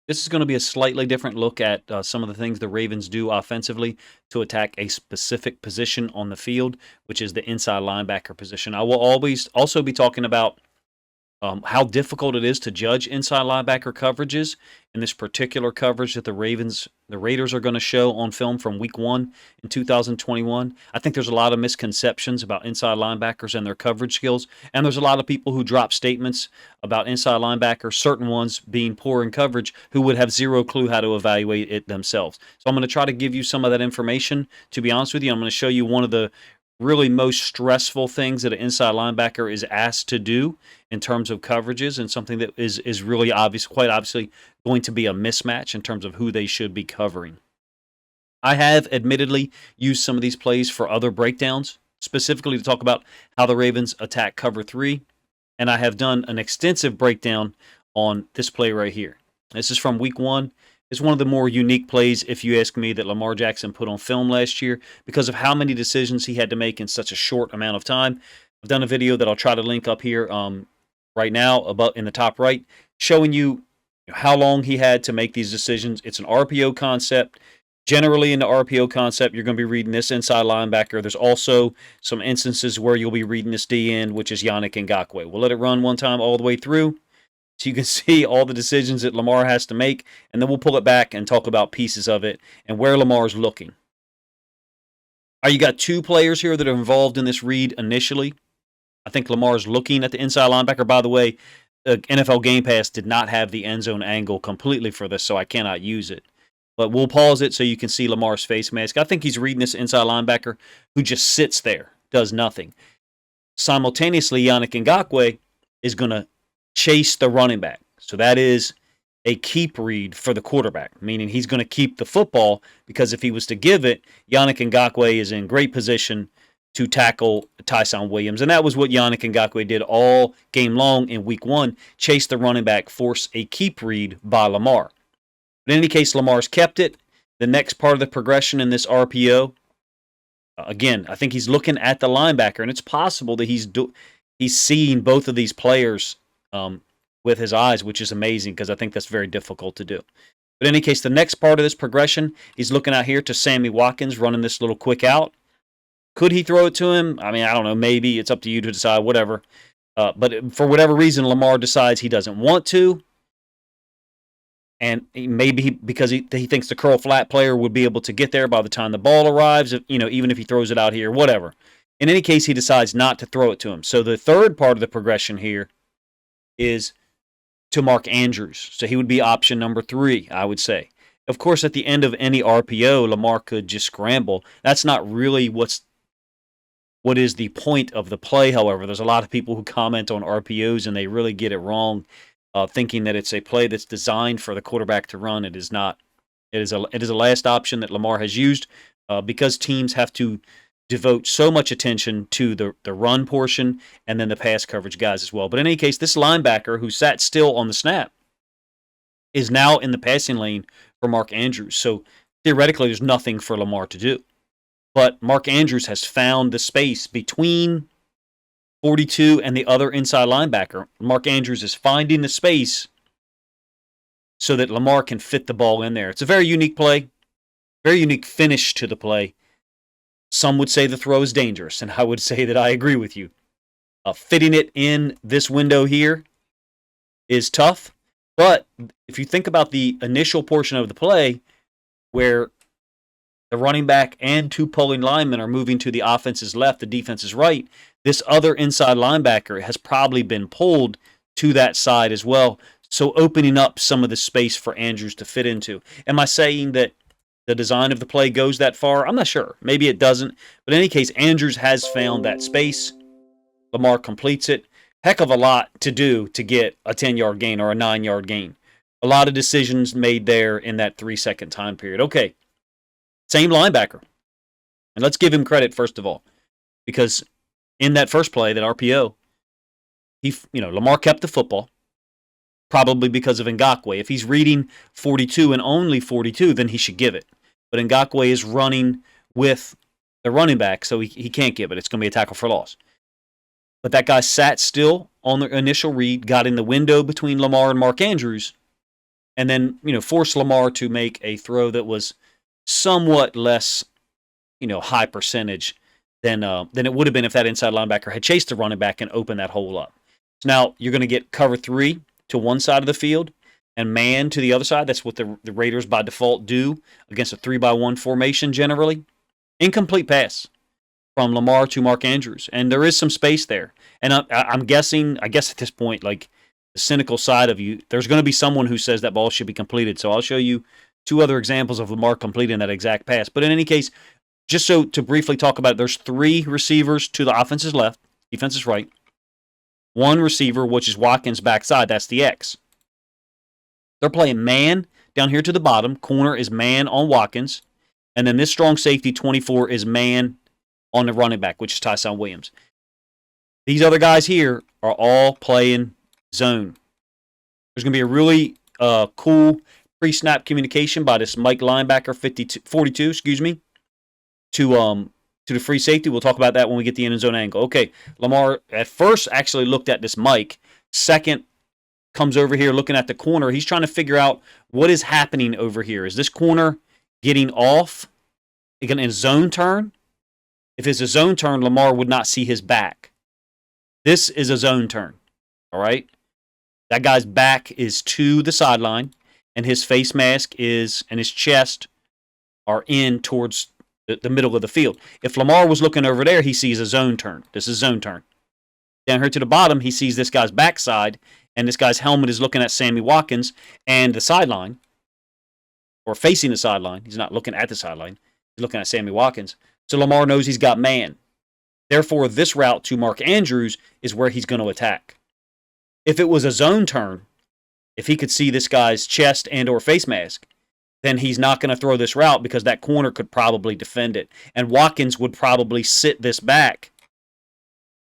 This is going to be a slightly different look at some of the things the Ravens do offensively to attack a specific position on the field, which is the inside linebacker position. I will always also be talking about how difficult it is to judge inside linebacker coverages in this particular coverage that the Raiders are going to show on film from Week 1 in 2021. I think there's a lot of misconceptions about inside linebackers and their coverage skills, and there's a lot of people who drop statements about inside linebackers, certain ones being poor in coverage, who would have zero clue how to evaluate it themselves. So I'm going to try to give you some of that information. To be honest with you, I'm going to show you one of the really most stressful things that an inside linebacker is asked to do in terms of coverages, and something that is really obvious, quite obviously going to be a mismatch in terms of who they should be covering. I have admittedly used some of these plays for other breakdowns, specifically to talk about how the Ravens attack cover 3, and I have done an extensive breakdown on this play right here. This is from Week 1. It's one of the more unique plays, if you ask me, that Lamar Jackson put on film last year because of how many decisions he had to make in such a short amount of time. I've done a video that I'll try to link up here right now, about in the top right, showing you how long he had to make these decisions. It's an RPO concept. Generally, in the RPO concept, you're going to be reading this inside linebacker. There's also some instances where you'll be reading this D end, which is Yannick Ngakoue. We'll let it run one time all the way through, so you can see all the decisions that Lamar has to make, and then we'll pull it back and talk about pieces of it and where Lamar's looking. You got two players here that are involved in this read initially. I think Lamar's looking at the inside linebacker. By the way, NFL Game Pass did not have the end zone angle completely for this, so I cannot use it. But we'll pause it so you can see Lamar's face mask. I think he's reading this inside linebacker who just sits there, does nothing. Simultaneously, Yannick Ngakoue is going to chase the running back. So that is a keep read for the quarterback, meaning he's going to keep the football, because if he was to give it, Yannick Ngakoue is in great position to tackle Tyson Williams. And that was what Yannick Ngakoue did all game long in Week 1, chase the running back, force a keep read by Lamar. But in any case, Lamar's kept it. The next part of the progression in this RPO, again, I think he's looking at the linebacker, and it's possible that he's seeing both of these players with his eyes, which is amazing, because I think that's very difficult to do. But in any case, the next part of this progression, he's looking out here to Sammy Watkins, running this little quick out. Could he throw it to him? I mean, I don't know. Maybe. It's up to you to decide, whatever. But for whatever reason, Lamar decides he doesn't want to. And maybe because he thinks the curl flat player would be able to get there by the time the ball arrives, even if he throws it out here, whatever. In any case, he decides not to throw it to him. So the third part of the progression here is to Mark Andrews. So he would be option number 3, I would say. Of course, at the end of any RPO, Lamar could just scramble. That's not really what is the point of the play, however. There's a lot of people who comment on RPOs and they really get it wrong, thinking that it's a play that's designed for the quarterback to run. It is not. It is a last option that Lamar has used because teams have to devote so much attention to the run portion and then the pass coverage guys as well. But in any case, this linebacker who sat still on the snap is now in the passing lane for Mark Andrews. So theoretically, there's nothing for Lamar to do. But Mark Andrews has found the space between 42 and the other inside linebacker. Mark Andrews is finding the space so that Lamar can fit the ball in there. It's a very unique play, very unique finish to the play. Some would say the throw is dangerous, and I would say that I agree with you. Fitting it in this window here is tough, but if you think about the initial portion of the play where the running back and 2 pulling linemen are moving to the offense's left, the defense's right, this other inside linebacker has probably been pulled to that side as well, so opening up some of the space for Andrews to fit into. Am I saying that the design of the play goes that far? I'm not sure. Maybe it doesn't. But in any case, Andrews has found that space. Lamar completes it. Heck of a lot to do to get a 10-yard gain or a 9-yard gain. A lot of decisions made there in that 3-second time period. Okay, same linebacker. And let's give him credit, first of all, because in that first play, that RPO, Lamar kept the football, probably because of Ngakoue. If he's reading 42 and only 42, then he should give it. But Ngakoue is running with the running back, so he can't give it. It's going to be a tackle for loss. But that guy sat still on the initial read, got in the window between Lamar and Mark Andrews, and then, force Lamar to make a throw that was somewhat less, high percentage than it would have been if that inside linebacker had chased the running back and opened that hole up. So now you're going to get cover 3 to one side of the field and man to the other side. That's what the Raiders by default do against a 3-by-1 formation generally. Incomplete pass from Lamar to Mark Andrews, and there is some space there. And I'm guessing, I guess at this point, like the cynical side of you, there's going to be someone who says that ball should be completed. So I'll show you 2 other examples of Lamar completing that exact pass. But in any case, just so to briefly talk about it, there's 3 receivers to the offense's left, defense's right. 1 receiver, which is Watkins' backside. That's the X. They're playing man down here to the bottom. Corner is man on Watkins. And then this strong safety, 24, is man on the running back, which is Tyson Williams. These other guys here are all playing zone. There's going to be a really cool pre-snap communication by this Mike linebacker, 42, to the free safety. We'll talk about that when we get the end zone angle. Okay, Lamar at first actually looked at this Mike. Second, comes over here looking at the corner. He's trying to figure out what is happening over here. Is this corner getting off in a zone turn? If it's a zone turn, Lamar would not see his back. This is a zone turn, all right? That guy's back is to the sideline, and his face mask and his chest are in towards the middle of the field. If Lamar was looking over there, he sees a zone turn. This is zone turn. Down here to the bottom, he sees this guy's backside, and this guy's helmet is looking at Sammy Watkins and the sideline, or facing the sideline. He's not looking at the sideline. He's looking at Sammy Watkins. So Lamar knows he's got man. Therefore, this route to Mark Andrews is where he's going to attack. If it was a zone turn, if he could see this guy's chest and or face mask, then he's not going to throw this route because that corner could probably defend it. And Watkins would probably sit this back,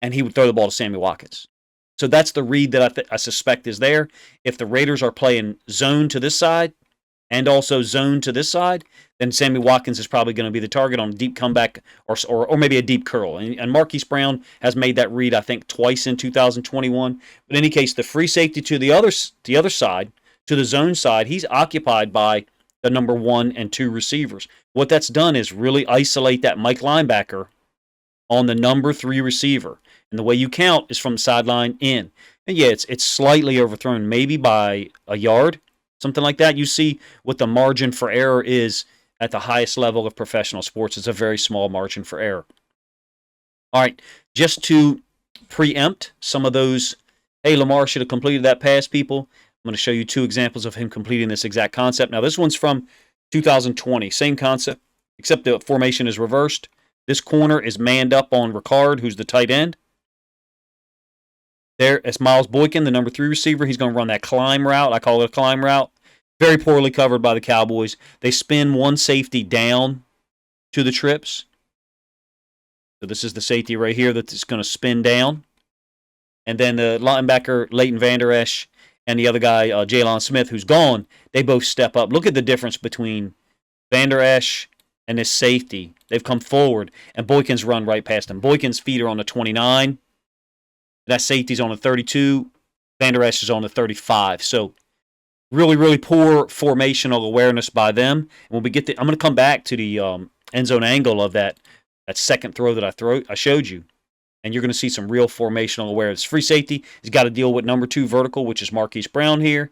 and he would throw the ball to Sammy Watkins. So that's the read that I suspect is there. If the Raiders are playing zone to this side and also zone to this side, then Sammy Watkins is probably going to be the target on a deep comeback or maybe a deep curl. And Marquise Brown has made that read, I think, twice in 2021. But in any case, the free safety to the other side, to the zone side, he's occupied by the number 1 and 2 receivers. What that's done is really isolate that Mike linebacker on the number 3 receiver. And the way you count is from sideline in. And yeah, it's slightly overthrown, maybe by a yard, something like that. You see what the margin for error is at the highest level of professional sports. It's a very small margin for error. All right, just to preempt some of those, hey, Lamar should have completed that pass, people. I'm going to show you 2 examples of him completing this exact concept. Now, this one's from 2020. Same concept, except the formation is reversed. This corner is manned up on Ricard, who's the tight end. There, it's Miles Boykin, the number 3 receiver. He's going to run that climb route. I call it a climb route. Very poorly covered by the Cowboys. They spin 1 safety down to the trips. So this is the safety right here that's going to spin down. And then the linebacker, Leighton Vander Esch, and the other guy, Jalen Smith, who's gone, they both step up. Look at the difference between Vander Esch and this safety. They've come forward, and Boykin's run right past him. Boykin's feet are on the 29. That safety's on the 32. Vander Esch is on the 35. So really, really poor formational awareness by them. And when we get I'm going to come back to the end zone angle of that second throw that I showed you. And you're going to see some real formational awareness. Free safety has got to deal with number 2 vertical, which is Marquise Brown here.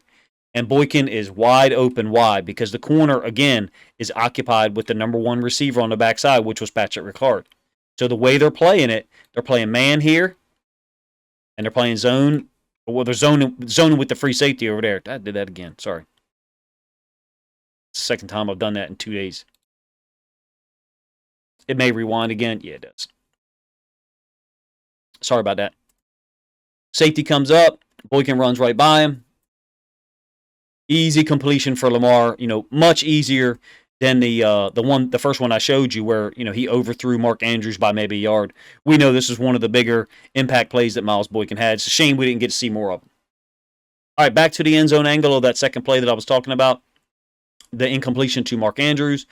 And Boykin is wide open wide because the corner, again, is occupied with the number 1 receiver on the backside, which was Patrick Ricard. So the way they're playing it, they're playing man here, and they're playing zone. Well, they're zoning with the free safety over there. I did that again. Sorry. It's the second time I've done that in 2 days. It may rewind again. Yeah, it does. Sorry about that. Safety comes up. Boykin runs right by him. Easy completion for Lamar. Much easier than the first one I showed you where, he overthrew Mark Andrews by maybe a yard. We know this is one of the bigger impact plays that Miles Boykin had. It's a shame we didn't get to see more of them. All right, back to the end zone angle of that second play that I was talking about. The incompletion to Mark Andrews.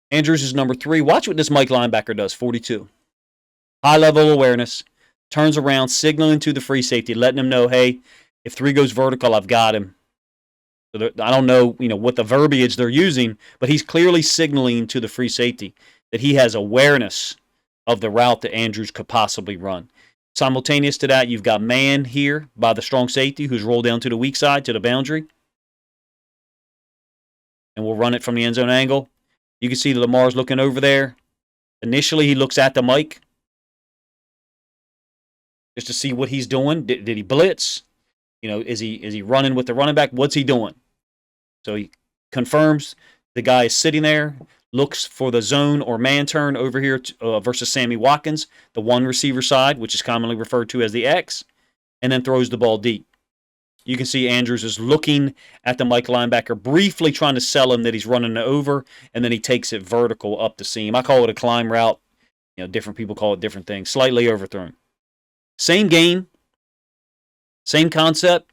Andrews is number 3. Watch what this Mike linebacker does, 42. High-level awareness. Turns around, signaling to the free safety, letting him know, hey, if 3 goes vertical, I've got him. So I don't know, what the verbiage they're using, but he's clearly signaling to the free safety that he has awareness of the route that Andrews could possibly run. Simultaneous to that, you've got man here by the strong safety who's rolled down to the weak side to the boundary, and we'll run it from the end zone angle. You can see that Lamar's looking over there. Initially, he looks at the mic just to see what he's doing. Did he blitz? Is he running with the running back? What's he doing? So he confirms the guy is sitting there, looks for the zone or man turn over here versus Sammy Watkins, the one receiver side, which is commonly referred to as the X, and then throws the ball deep. You can see Andrews is looking at the Mike linebacker, briefly trying to sell him that he's running over, and then he takes it vertical up the seam. I call it a climb route. Different people call it different things. Slightly overthrown. Same game, same concept.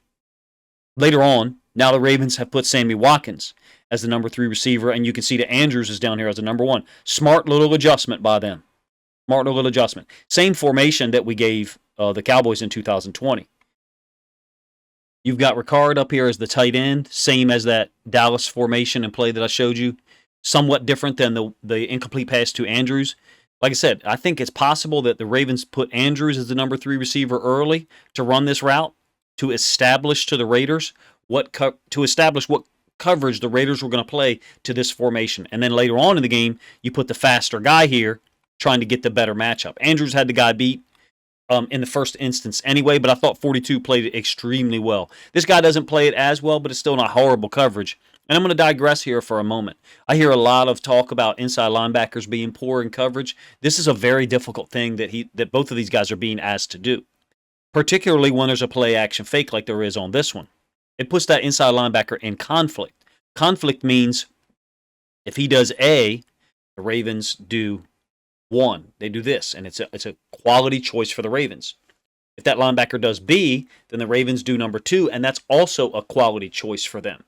Later on, now the Ravens have put Sammy Watkins as the number 3 receiver, and you can see that Andrews is down here as the number 1. Smart little adjustment by them. Smart little adjustment. Same formation that we gave the Cowboys in 2020. You've got Ricard up here as the tight end, same as that Dallas formation and play that I showed you. Somewhat different than the incomplete pass to Andrews. Like I said, I think it's possible that the Ravens put Andrews as the number 3 receiver early to run this route to establish to the Raiders what coverage the Raiders were going to play to this formation. And then later on in the game, you put the faster guy here trying to get the better matchup. Andrews had the guy beat in the first instance anyway, but I thought 42 played it extremely well. This guy doesn't play it as well, but it's still not horrible coverage. And I'm going to digress here for a moment. I hear a lot of talk about inside linebackers being poor in coverage. This is a very difficult thing that both of these guys are being asked to do, particularly when there's a play action fake like there is on this one. It puts that inside linebacker in conflict. Conflict means if he does A, the Ravens do 1. They do this, and it's a quality choice for the Ravens. If that linebacker does B, then the Ravens do number 2, and that's also a quality choice for them.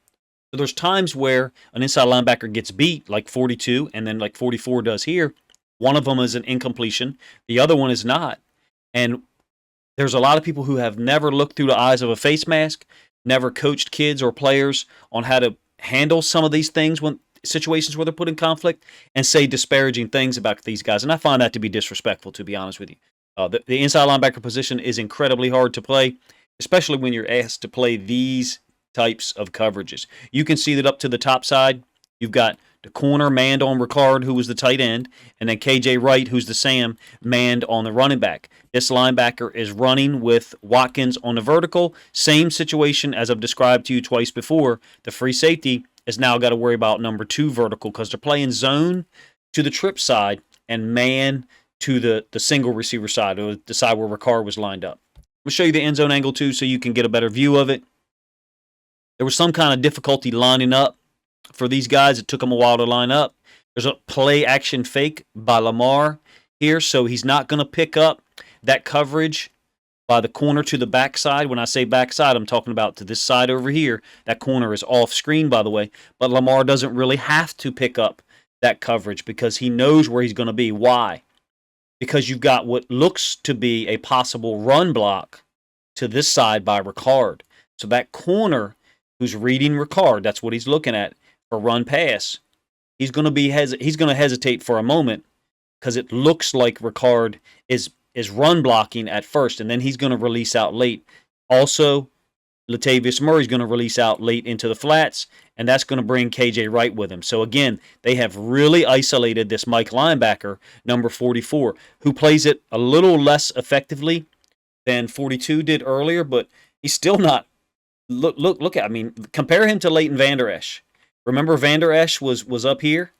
So there's times where an inside linebacker gets beat, like 42, and then like 44 does here. One of them is an incompletion. The other one is not. And there's a lot of people who have never looked through the eyes of a face mask, never coached kids or players on how to handle some of these things when situations where they're put in conflict, and say disparaging things about these guys. And I find that to be disrespectful, to be honest with you. The inside linebacker position is incredibly hard to play, especially when you're asked to play these types of coverages. You can see that up to the top side, you've got the corner manned on Ricard, who was the tight end, and then KJ Wright, who's the Sam, manned on the running back. This linebacker is running with Watkins on the vertical. Same situation as I've described to you twice before. The free safety has now got to worry about number 2 vertical because they're playing zone to the trip side and man to the single receiver side, or the side where Ricard was lined up. I'm going to show you the end zone angle too so you can get a better view of it. There was some kind of difficulty lining up for these guys. It took them a while to line up. There's a play action fake by Lamar here, so he's not going to pick up that coverage by the corner to the backside. When I say backside, I'm talking about to this side over here. That corner is off screen, by the way, but Lamar doesn't really have to pick up that coverage because he knows where he's going to be. Why? Because you've got what looks to be a possible run block to this side by Ricard. So that corner who's reading Ricard, that's what he's looking at for run pass. He's going to hesitate for a moment because it looks like Ricard is run blocking at first, and then he's going to release out late. Also, Latavius Murray's going to release out late into the flats, and that's going to bring KJ Wright with him. So again, they have really isolated this Mike linebacker, number 44, who plays it a little less effectively than 42 did earlier, but he's still not. Look at. I mean, compare him to Leighton Vander Esch. Remember, Vander Esch was up here,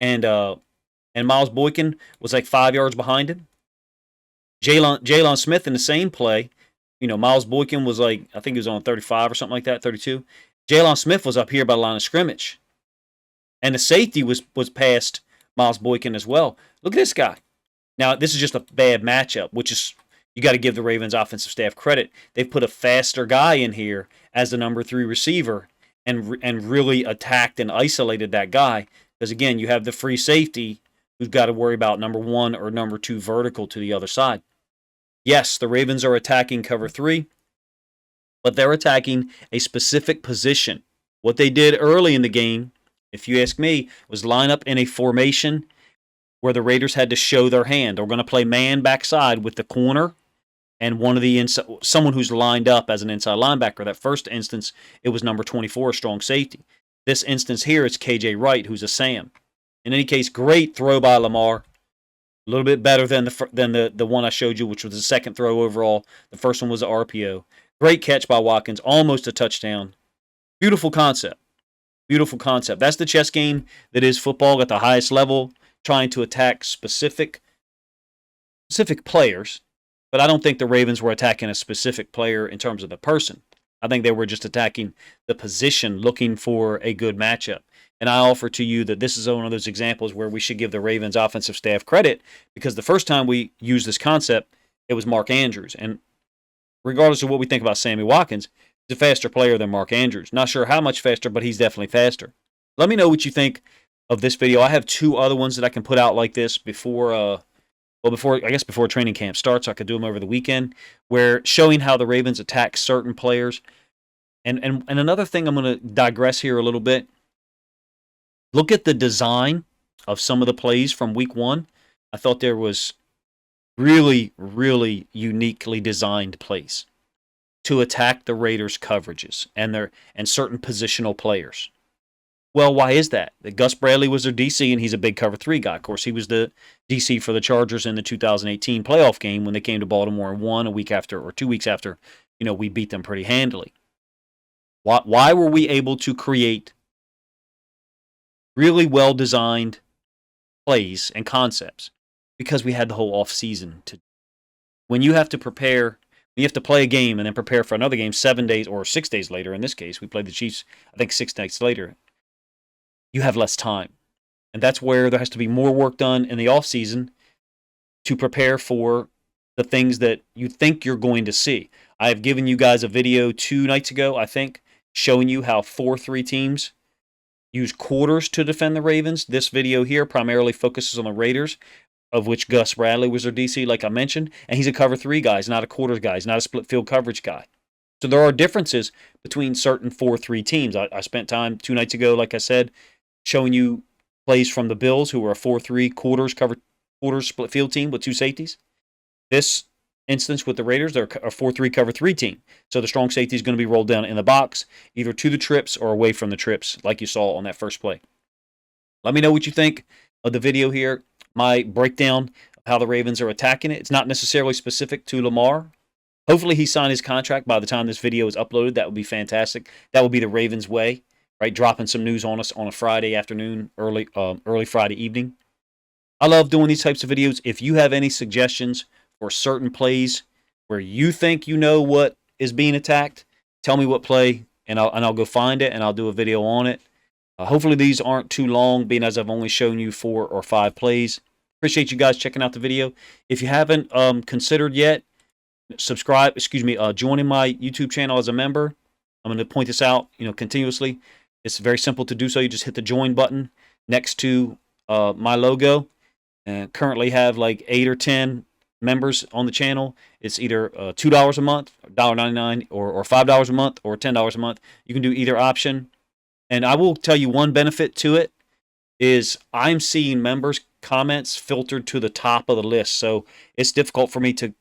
and Miles Boykin was like 5 yards behind him. Jalen Smith in the same play. Miles Boykin was like, I think he was on 35 or something like that, 32. Jalen Smith was up here by the line of scrimmage. And the safety was past Miles Boykin as well. Look at this guy. Now, this is just a bad matchup, which is, you got to give the Ravens offensive staff credit. They've put a faster guy in here as the number 3 receiver and really attacked and isolated that guy. Because, again, you have the free safety who's got to worry about number 1 or number 2 vertical to the other side. Yes, the Ravens are attacking cover 3. but they're attacking a specific position. What they did early in the game, if you ask me, was line up in a formation where the Raiders had to show their hand. They're going to play man backside with the corner and one of the someone who's lined up as an inside linebacker. That first instance, it was number 24, a strong safety. This instance here, it's KJ Wright, who's a Sam. In any case, great throw by Lamar. A little bit better than the one I showed you, which was the second throw overall. The first one was an RPO. Great catch by Watkins, almost a touchdown. Beautiful concept. Beautiful concept. That's the chess game that is football at the highest level, trying to attack specific players. But I don't think the Ravens were attacking a specific player in terms of the person. I think they were just attacking the position, looking for a good matchup. And I offer to you that this is one of those examples where we should give the Ravens offensive staff credit, because the first time we used this concept, it was Mark Andrews. And regardless of what we think about Sammy Watkins, he's a faster player than Mark Andrews. Not sure how much faster, but he's definitely faster. Let me know what you think of this video. I have 2 other ones that I can put out like this before training camp starts. I could do them over the weekend, where showing how the Ravens attack certain players. And another thing, I'm going to digress here a little bit. Look at the design of some of the plays from week 1. I thought there was really, really uniquely designed plays to attack the Raiders' coverages and certain positional players. Well, why is that? Gus Bradley was their DC, and he's a big cover 3 guy. Of course, he was the DC for the Chargers in the 2018 playoff game when they came to Baltimore and won 2 weeks after, we beat them pretty handily. Why were we able to create really well-designed plays and concepts? Because we had the whole offseason to. When you have to prepare, you have to play a game and then prepare for another game 7 days or 6 days later. In this case, we played the Chiefs, I think, 6 nights later. You have less time. And that's where there has to be more work done in the offseason to prepare for the things that you think you're going to see. I have given you guys a video 2 nights ago, I think, showing you how 4-3 teams use quarters to defend the Ravens. This video here primarily focuses on the Raiders, of which Gus Bradley was their DC, like I mentioned, and he's a cover 3 guy. He's not a quarters guy. He's not a split field coverage guy. So there are differences between certain 4-3 teams. I spent time 2 nights ago, like I said, showing you plays from the Bills, who were a 4-3 quarters split field team with 2 safeties. This instance with the Raiders, they're a 4-3 cover 3 team. So the strong safety is going to be rolled down in the box, either to the trips or away from the trips, like you saw on that first play. Let me know what you think of the video here. My breakdown of how the Ravens are attacking it. It's not necessarily specific to Lamar. Hopefully he signed his contract by the time this video is uploaded. That would be fantastic. That would be the Ravens way, right? Dropping some news on us on a Friday afternoon, early Friday evening. I love doing these types of videos. If you have any suggestions for certain plays where you think you know what is being attacked, tell me what play, and I'll go find it, and I'll do a video on it. Hopefully these aren't too long, being as I've only shown you 4 or 5 plays. Appreciate you guys checking out the video. If you haven't considered yet, joining my YouTube channel as a member. I'm going to point this out, continuously. It's very simple to do so. You just hit the join button next to my logo. And currently have like 8 or 10 members on the channel. It's either $2 a month, $1.99, or $5 a month, or $10 a month. You can do either option. And I will tell you one benefit to it is I'm seeing members' comments filtered to the top of the list. So it's difficult for me to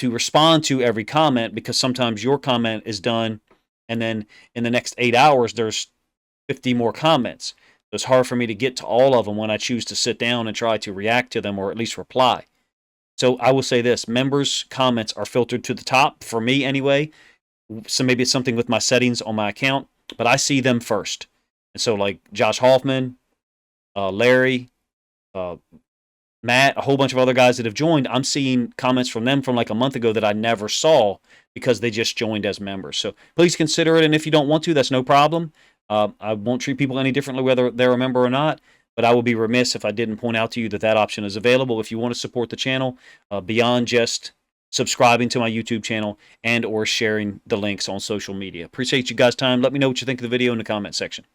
respond to every comment, because sometimes your comment is done and then in the next 8 hours there's 50 more comments. So it's hard for me to get to all of them when I choose to sit down and try to react to them, or at least reply. So I will say this, members' comments are filtered to the top, for me anyway. So maybe it's something with my settings on my account, but I see them first. And so like Josh Hoffman, Larry, Matt, a whole bunch of other guys that have joined, I'm seeing comments from them from like a month ago that I never saw because they just joined as members. So please consider it, and if you don't want to, that's no problem. I won't treat people any differently whether they're a member or not, but I will be remiss if I didn't point out to you that that option is available if you want to support the channel beyond just subscribing to my YouTube channel and or sharing the links on social media. Appreciate you guys' time. Let me know what you think of the video in the comment section.